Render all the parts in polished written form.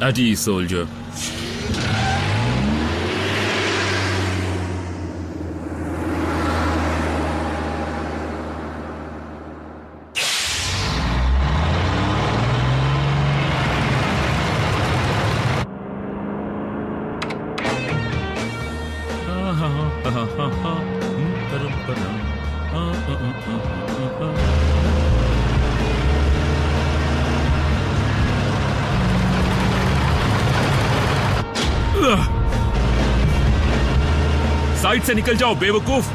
At ease, soldier. Side से निकल जाओ बेवकूफ।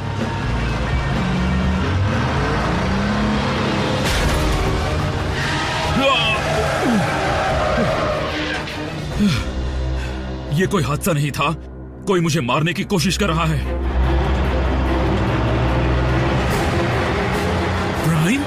ये कोई हादसा नहीं था, कोई मुझे मारने की कोशिश कर रहा है। प्राइम?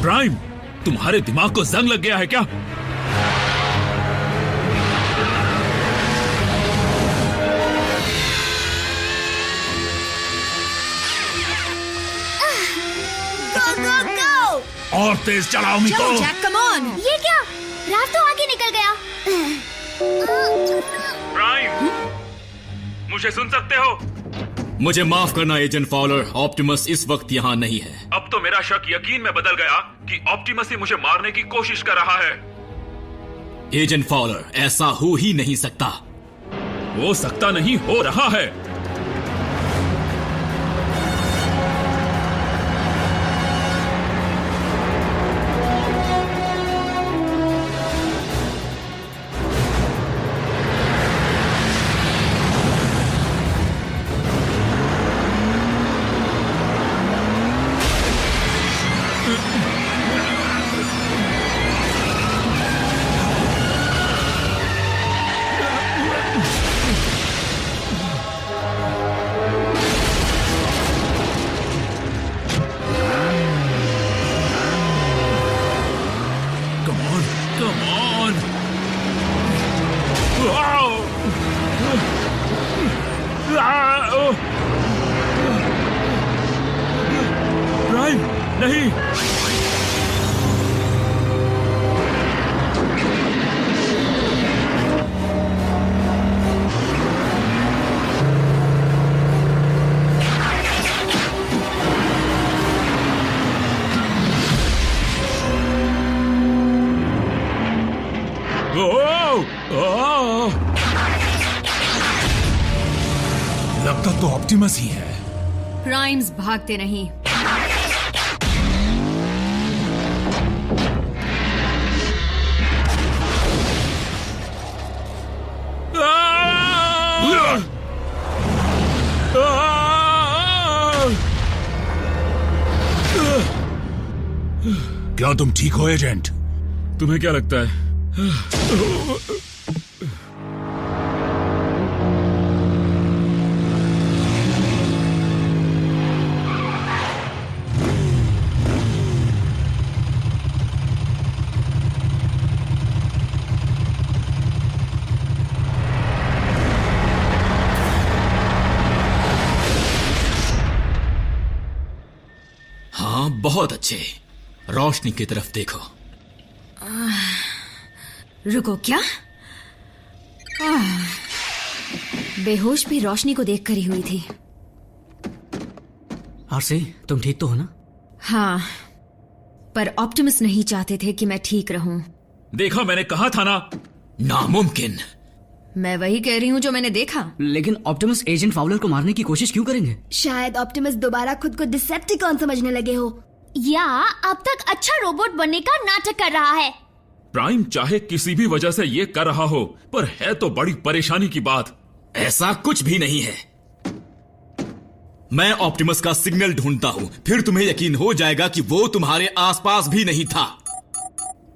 प्राइम, तुम्हारे दिमाग को जंग लग गया है क्या? और तेज चलाओ मिको। Jack, come on. ये क्या? रात तो आगे निकल गया। प्राइम, मुझे सुन सकते हो? मुझे माफ करना एजेंट फॉलर, ऑप्टिमस इस वक्त यहाँ नहीं है। अब तो मेरा शक यकीन में बदल गया कि ऑप्टिमस ही मुझे मारने की कोशिश कर रहा है। एजेंट फॉलर, ऐसा हो ही नहीं सकता। हो सकता नहीं, हो रहा है। प्राइम, नहीं। लगता तो ऑप्टिमस ही है। प्राइम्स भागते नहीं। क्या तुम ठीक हो एजेंट? तुम्हें क्या लगता है? हाँ, बहुत अच्छे। रोशनी की तरफ देखो। रुको, क्या? बेहोश भी रोशनी को देखकर ही हुई थी। आरसी, तुम ठीक तो हो ना? हाँ, पर ऑप्टिमस नहीं चाहते थे कि मैं ठीक रहूं। देखा, मैंने कहा था ना। नामुमकिन। मैं वही कह रही हूँ जो मैंने देखा। लेकिन ऑप्टिमस एजेंट फाउलर को मारने की कोशिश क्यों करेंगे? शायद ऑप्टिमस दोबारा खुद को डिसेप्टिकॉन समझने लगे हो, या अब तक अच्छा रोबोट बनने का नाटक कर रहा है। प्राइम चाहे किसी भी वजह से ये कर रहा हो, पर है तो बड़ी परेशानी की बात। ऐसा कुछ भी नहीं है। मैं ऑप्टिमस का सिग्नल ढूंढता हूं, फिर तुम्हें यकीन हो जाएगा कि वो तुम्हारे आसपास भी नहीं था।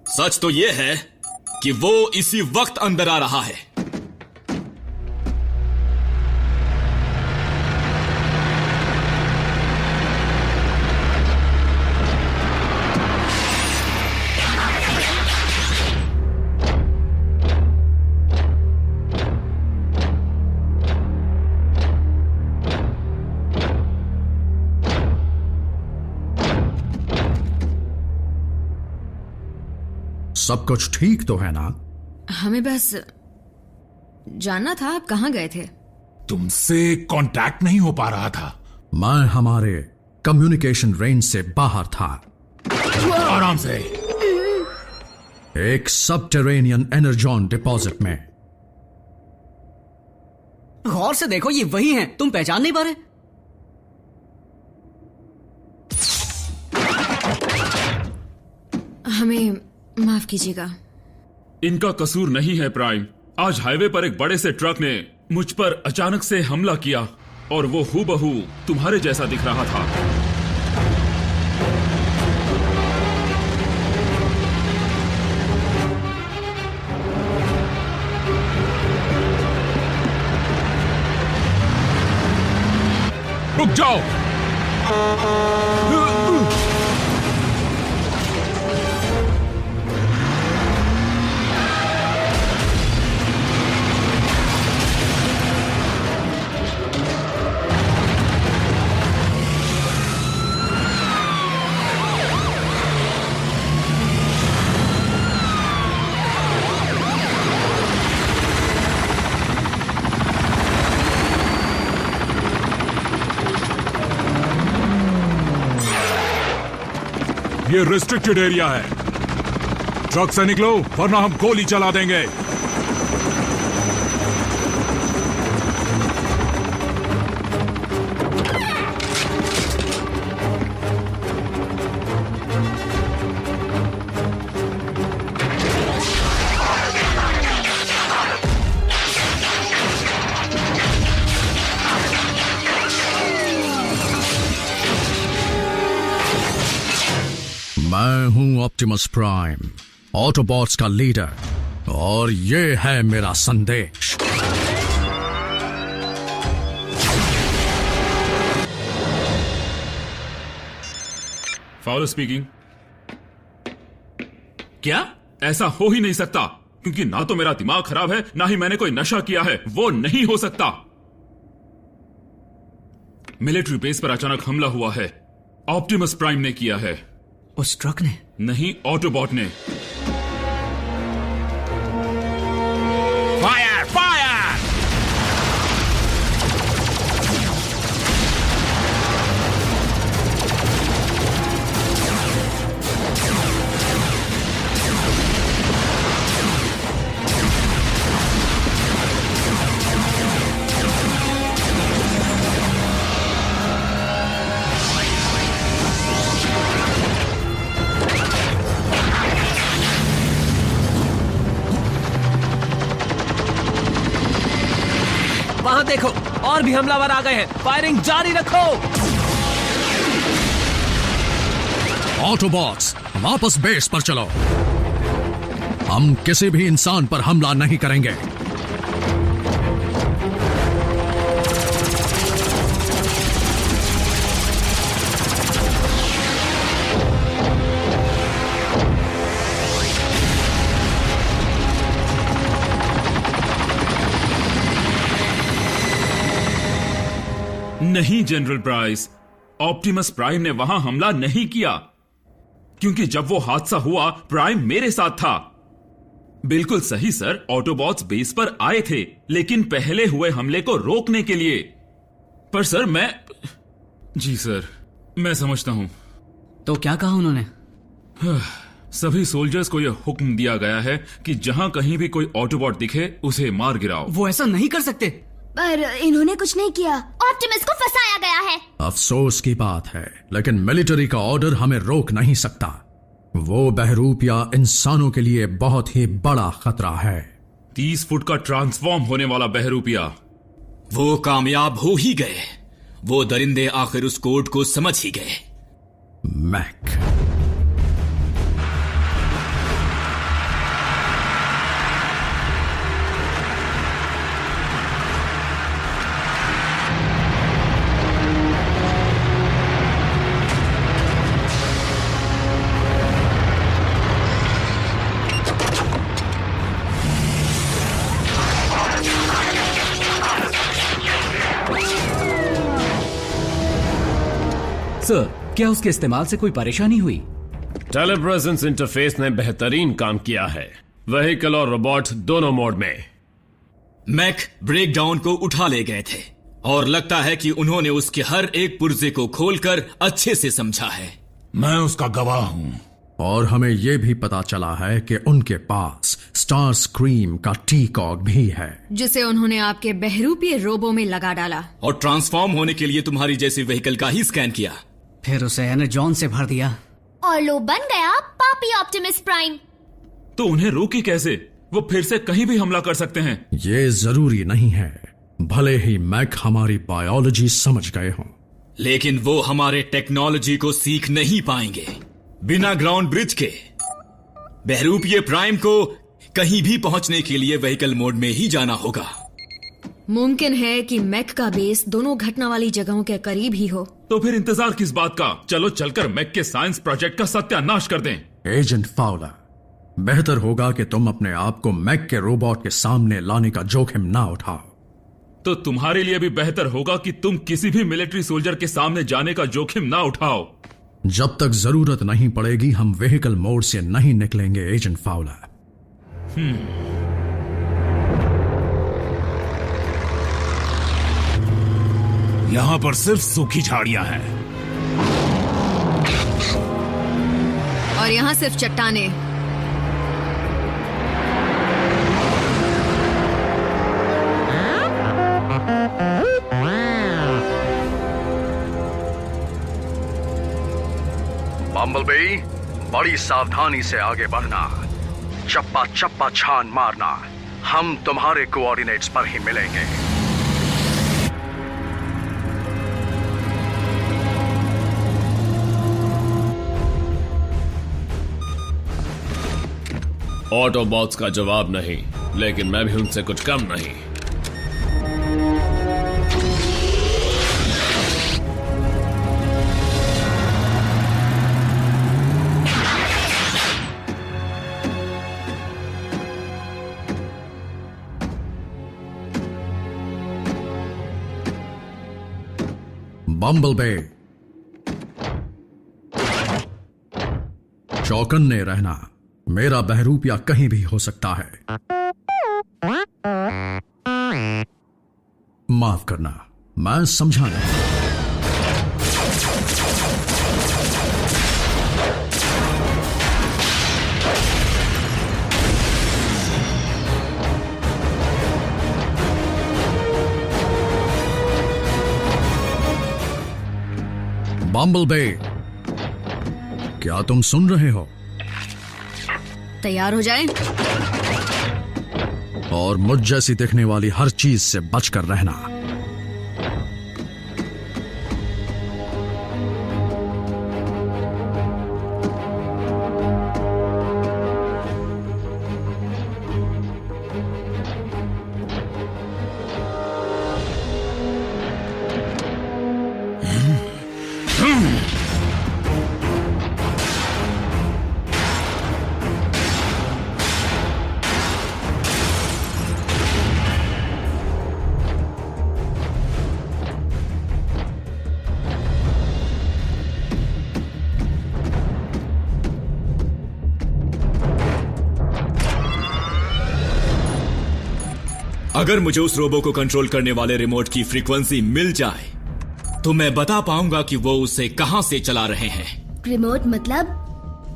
सच तो यह है कि वो इसी वक्त अंदर आ रहा है। सब कुछ ठीक तो है ना? हमें बस जानना था आप कहाँ गए थे। तुमसे कांटेक्ट नहीं हो पा रहा था। मैं हमारे कम्युनिकेशन रेंज से बाहर था। आराम से। एक सबटेरेनियन एनर्जॉन डिपॉजिट में। गौर से देखो, ये वही हैं। तुम पहचान नहीं पा रहे? हमें माफ कीजिएगा। इनका कसूर नहीं है प्राइम। आज हाईवे पर एक बड़े से ट्रक ने मुझ पर अचानक से हमला किया और वो हूबहू तुम्हारे जैसा दिख रहा था। रुक जाओ। ये रिस्ट्रिक्टेड एरिया है। ट्रक से निकलो वरना हम गोली चला देंगे। मैं हूं ऑप्टिमस प्राइम, ऑटोबॉट्स का लीडर, और ये है मेरा संदेश। Fowler speaking. क्या? ऐसा हो ही नहीं सकता, क्योंकि ना तो मेरा दिमाग खराब है, ना ही मैंने कोई नशा किया है। वो नहीं हो सकता। मिलिट्री बेस पर अचानक हमला हुआ है। ऑप्टिमस प्राइम ने किया है। उस ट्रक ने? नहीं, ऑटोबॉट ने। Fire fire. वहां देखो, और भी हमलावर आ गए हैं। फायरिंग जारी रखो। ऑटोबॉट्स, वापस बेस पर चलो। हम किसी भी इंसान पर हमला नहीं करेंगे। नहीं जनरल प्राइस, ऑप्टिमस प्राइम ने वहां हमला नहीं किया, क्योंकि जब वो हादसा हुआ प्राइम मेरे साथ था। बिल्कुल सही सर, ऑटोबॉट्स बेस पर आए थे, लेकिन पहले हुए हमले को रोकने के लिए। पर सर मैं... जी सर, मैं समझता हूं। तो क्या कहा उन्होंने? सभी सोल्जर्स को यह हुक्म दिया गया है कि जहां कहीं भी कोई ऑटोबॉट दिखे उसे मार गिराओ। वो ऐसा नहीं कर सकते। पर इन्होंने कुछ नहीं किया। ऑप्टिमस को फंसाया गया है। अफसोस की बात है, लेकिन मिलिट्री का ऑर्डर हमें रोक नहीं सकता। वो बहरूपिया इंसानों के लिए बहुत ही बड़ा खतरा है। 30 फुट का ट्रांसफॉर्म होने वाला बहरूपिया। वो कामयाब हो ही गए। वो दरिंदे आखिर उस कोड को समझ ही गए। मैक, सर, क्या उसके इस्तेमाल से कोई परेशानी हुई? टेलीप्रेजेंस इंटरफेस ने बेहतरीन काम किया है, व्हीकल और रोबोट दोनों मोड में। मैक ब्रेकडाउन को उठा ले गए थे और लगता है कि उन्होंने उसके हर एक पुर्जे को खोलकर अच्छे से समझा है। मैं उसका गवाह हूं। और हमें यह भी पता चला है कि उनके पास स्टार स्क्रीम का टी-कॉग भी है, जिसे उन्होंने आपके बहरूपीय रोबो में लगा डाला और ट्रांसफॉर्म होने के लिए तुम्हारी जैसी व्हीकल का ही स्कैन किया, फिर उसे एनर्जॉन से भर दिया और लो बन गया पापी ऑप्टिमस प्राइम। तो उन्हें रोकी कैसे? वो फिर से कहीं भी हमला कर सकते हैं। ये जरूरी नहीं है, भले ही मैक हमारी बायोलॉजी समझ गए हों। लेकिन वो हमारे टेक्नोलॉजी को सीख नहीं पाएंगे। बिना ग्राउंड ब्रिज के बहरूपिये प्राइम को कहीं भी पहुंचने के लिए व्हीकल मोड में ही जाना होगा। मुमकिन है कि मैक का बेस दोनों घटना वाली जगहों के करीब ही हो। तो फिर इंतजार किस बात का? चलो चलकर मैक के साइंस प्रोजेक्ट का सत्यानाश कर दें। एजेंट फाउलर, बेहतर होगा कि तुम अपने आप को मैक के रोबोट के सामने लाने का जोखिम ना उठाओ। तो तुम्हारे लिए भी बेहतर होगा कि तुम किसी भी मिलिट्री सोल्जर के सामने जाने का जोखिम ना उठाओ। जब तक जरूरत नहीं पड़ेगी हम व्हीकल मोड से नहीं निकलेंगे एजेंट फाउलर। यहां पर सिर्फ सूखी झाड़ियां हैं और यहाँ सिर्फ चट्टाने। बम्बलबी, बड़ी सावधानी से आगे बढ़ना, चप्पा चप्पा छान मारना। हम तुम्हारे कोऑर्डिनेट्स पर ही मिलेंगे। ऑटोबॉट्स का जवाब नहीं, लेकिन मैं भी उनसे कुछ कम नहीं। बम्बलबे, चौकन्ने रहना, मेरा बहरूपिया कहीं भी हो सकता है। माफ करना, मैं समझा नहीं। बम्बलबे, क्या तुम सुन रहे हो? तैयार हो जाएं। और मुझ जैसी दिखने वाली हर चीज से बचकर रहना। अगर मुझे उस रोबो को कंट्रोल करने वाले रिमोट की फ्रीक्वेंसी मिल जाए तो मैं बता पाऊंगा कि वो उसे कहां से चला रहे हैं। रिमोट मतलब?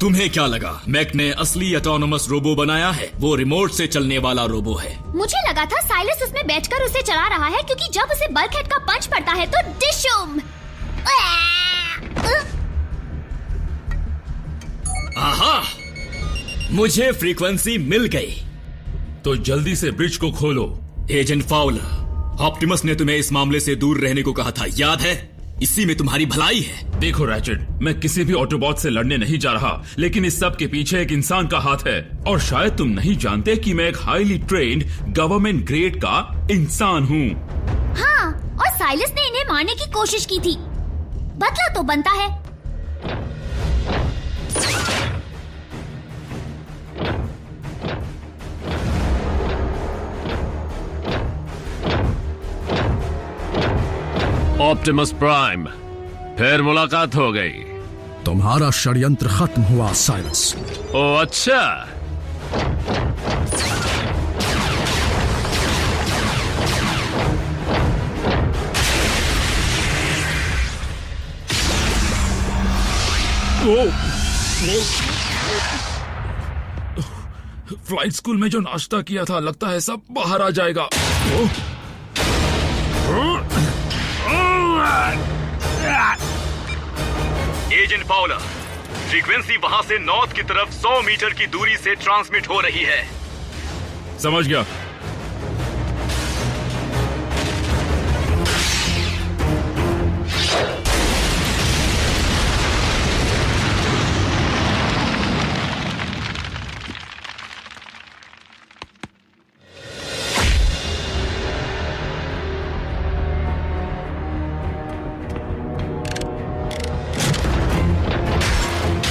तुम्हें क्या लगा मैक ने असली ऑटोनोमस रोबो बनाया है? वो रिमोट से चलने वाला रोबो है। मुझे लगा था साइलस उसमें बैठकर उसे चला रहा है, क्योंकि जब उसे बल्कहेड का पंच पड़ता है तो डिशुम। आहा, मुझे फ्रीक्वेंसी मिल गई। तो जल्दी से ब्रिज को खोलो। एजेंट फाउलर, ऑप्टिमस ने तुम्हें इस मामले से दूर रहने को कहा था, याद है? इसी में तुम्हारी भलाई है। देखो रैचेट, मैं किसी भी ऑटोबॉट से लड़ने नहीं जा रहा, लेकिन इस सब के पीछे एक इंसान का हाथ है। और शायद तुम नहीं जानते कि मैं एक हाईली ट्रेन्ड गवर्नमेंट ग्रेड का इंसान हूँ। हाँ, और साइलस ने इन्हें मारने की कोशिश की थी। बदला तो बनता है। ऑप्टिमस प्राइम, फिर मुलाकात हो गई। तुम्हारा षड्यंत्र खत्म हुआ साइलस। ओ अच्छा, फ्लाइट स्कूल में जो नाश्ता किया था, लगता है सब बाहर आ जाएगा। एजेंट फाउलर, फ्रीक्वेंसी वहां से नॉर्थ की तरफ 100 मीटर की दूरी से ट्रांसमिट हो रही है। समझ गया।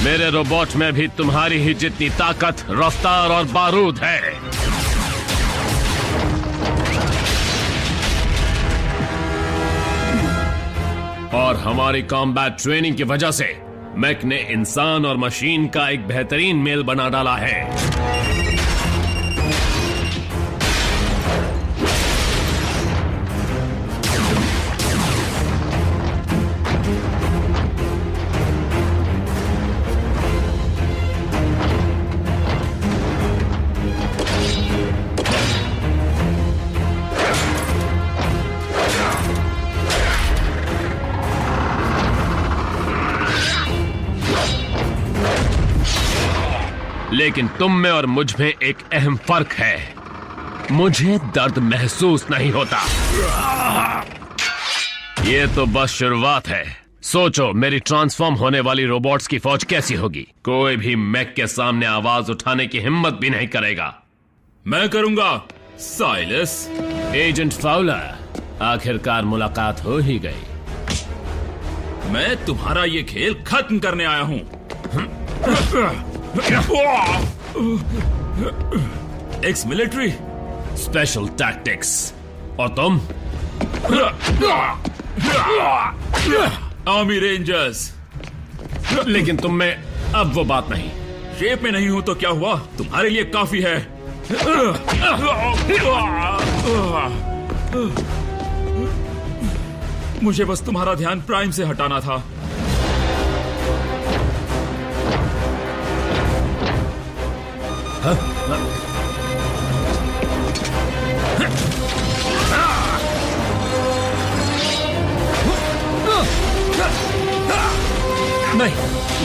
मेरे रोबोट में भी तुम्हारी ही जितनी ताकत, रफ्तार और बारूद है। और हमारी कॉम्बैट ट्रेनिंग की वजह से मैक ने इंसान और मशीन का एक बेहतरीन मेल बना डाला है। लेकिन तुम में और मुझ में एक अहम फर्क है। मुझे दर्द महसूस नहीं होता। ये तो बस शुरुआत है। सोचो, मेरी ट्रांसफॉर्म होने वाली रोबोट्स की फौज कैसी होगी। कोई भी मैक के सामने आवाज उठाने की हिम्मत भी नहीं करेगा। मैं करूंगा साइलस। एजेंट फाउलर, आखिरकार मुलाकात हो ही गई। मैं तुम्हारा ये खेल खत्म करने आया हूं। Ex military special tactics. और तुम? Army rangers. लेकिन तुम में अब वो बात नहीं। शेप में नहीं हूं तो क्या हुआ, तुम्हारे लिए काफी है। मुझे बस तुम्हारा ध्यान प्राइम से हटाना था। नहीं,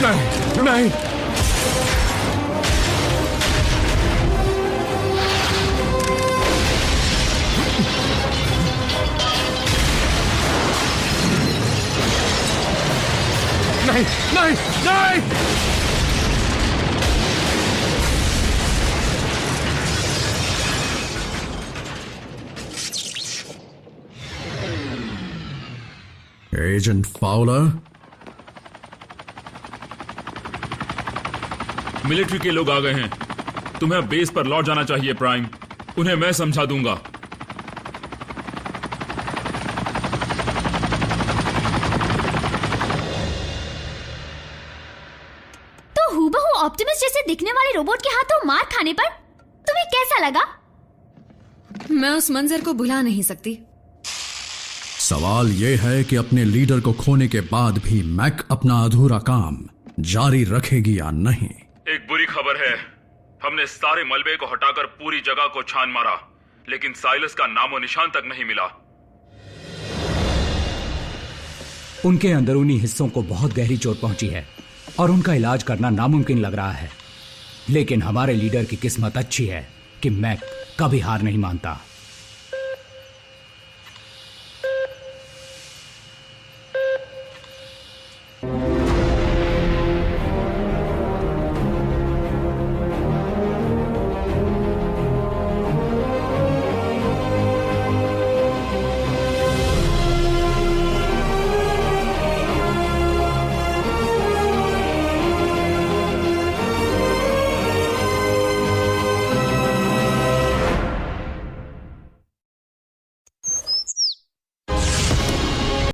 नहीं, नहीं। नहीं, नहीं, नहीं। एजेंट फाउलर, मिलिट्री के लोग आ गए हैं। तुम्हें बेस पर लौट जाना चाहिए प्राइम। उन्हें मैं समझा दूंगा। तो हूबहू ऑप्टिमस जैसे दिखने वाले रोबोट के हाथों मार खाने पर तुम्हें कैसा लगा? मैं उस मंजर को भुला नहीं सकती। सवाल यह है कि अपने लीडर को खोने के बाद भी मैक अपना अधूरा काम जारी रखेगी या नहीं? एक बुरी खबर है, हमने सारे मलबे को हटाकर पूरी जगह को छान मारा, लेकिन साइलस का नामो निशान तक नहीं मिला। उनके अंदरूनी हिस्सों को बहुत गहरी चोट पहुंची है और उनका इलाज करना नामुमकिन लग रहा है। लेकिन हमारे लीडर की किस्मत अच्छी है कि मैक कभी हार नहीं मानता।